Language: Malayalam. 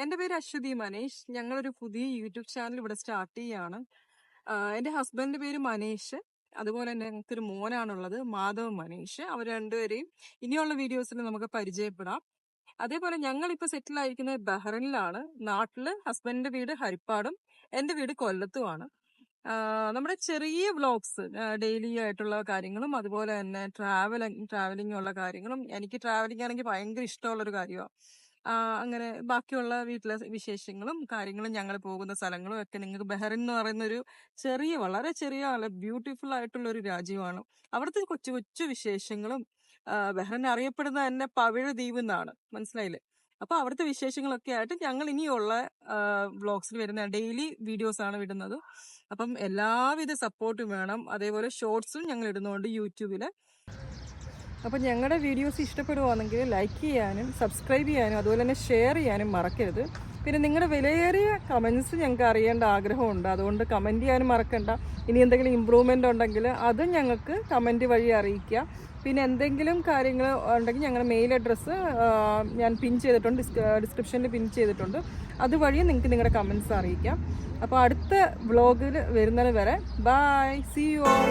എൻ്റെ പേര് അശ്വതി മനേഷ്. ഞങ്ങളൊരു പുതിയ യൂട്യൂബ് ചാനൽ ഇവിടെ സ്റ്റാർട്ട് ചെയ്യാണ്. എൻ്റെ ഹസ്ബൻഡിന്റെ പേര് മനേഷ്. അതുപോലെ തന്നെ ഞങ്ങൾക്കൊരു മോനാണുള്ളത്, മാധവ് മനേഷ്. അവർ രണ്ടുപേരെയും ഇനിയുള്ള വീഡിയോസിൽ നമുക്ക് പരിചയപ്പെടാം. അതേപോലെ ഞങ്ങളിപ്പോൾ സെറ്റിൽ ആയിരിക്കുന്നത് ബഹ്റിനിലാണ്. നാട്ടില് ഹസ്ബൻഡിന്റെ വീട് ഹരിപ്പാടും എൻ്റെ വീട് കൊല്ലത്തുമാണ്. നമ്മുടെ ചെറിയ വ്ളോഗ്സ്, ഡെയിലി ആയിട്ടുള്ള കാര്യങ്ങളും അതുപോലെ തന്നെ ട്രാവലിംഗ് ഉള്ള കാര്യങ്ങളും. എനിക്ക് ട്രാവലിംഗ് ആണെങ്കിൽ ഭയങ്കര ഇഷ്ടമുള്ളൊരു കാര്യമാണ്. അങ്ങനെ ബാക്കിയുള്ള വീട്ടിലെ വിശേഷങ്ങളും കാര്യങ്ങളും ഞങ്ങൾ പോകുന്ന സ്ഥലങ്ങളും ഒക്കെ നിങ്ങൾക്ക് ബഹ്റിൻ എന്ന് പറയുന്ന ഒരു വളരെ ചെറിയ ബ്യൂട്ടിഫുൾ ആയിട്ടുള്ള ഒരു രാജ്യമാണ്. അവിടുത്തെ കൊച്ചു കൊച്ചു വിശേഷങ്ങളും, ബഹ്റിൻ അറിയപ്പെടുന്ന തന്നെ പവിഴ ദ്വീപ് എന്നാണ്, മനസ്സിലായില്ലേ? അപ്പൊ അവിടുത്തെ വിശേഷങ്ങളൊക്കെ ആയിട്ട് ഞങ്ങൾ ഇനിയുള്ള വ്ളോഗ്സിൽ വരുന്ന ഡെയിലി വീഡിയോസ് ആണ് വിടുന്നത്. അപ്പം എല്ലാവിധ സപ്പോർട്ടും വേണം. അതേപോലെ ഷോർട്സും ഞങ്ങൾ ഇടുന്നുണ്ട് യൂട്യൂബിൽ. അപ്പം ഞങ്ങളുടെ വീഡിയോസ് ഇഷ്ടപ്പെടുവാണെങ്കിൽ ലൈക്ക് ചെയ്യാനും സബ്സ്ക്രൈബ് ചെയ്യാനും അതുപോലെ തന്നെ ഷെയർ ചെയ്യാനും മറക്കരുത്. പിന്നെ നിങ്ങളുടെ വിലയേറിയ കമൻസ് ഞങ്ങൾക്ക് അറിയേണ്ട ആഗ്രഹമുണ്ട്. അതുകൊണ്ട് കമൻറ്റ് ചെയ്യാനും മറക്കണ്ട. ഇനി എന്തെങ്കിലും ഇമ്പ്രൂവ്മെൻ്റ് ഉണ്ടെങ്കിൽ അതും ഞങ്ങൾക്ക് കമൻറ്റ് വഴി അറിയിക്കുക. പിന്നെ എന്തെങ്കിലും കാര്യങ്ങൾ ഉണ്ടെങ്കിൽ ഞങ്ങളുടെ മെയിൽ അഡ്രസ്സ് ഞാൻ പിൻ ചെയ്തിട്ടുണ്ട്, ഡിസ്ക്രിപ്ഷനിൽ പിൻ ചെയ്തിട്ടുണ്ട്. അതുവഴി നിങ്ങൾക്ക് നിങ്ങളുടെ കമൻസ് അറിയിക്കാം. അപ്പോൾ അടുത്ത വ്ളോഗിൽ വരുന്നത് വരെ ബൈ, സീ യു ഓൾ.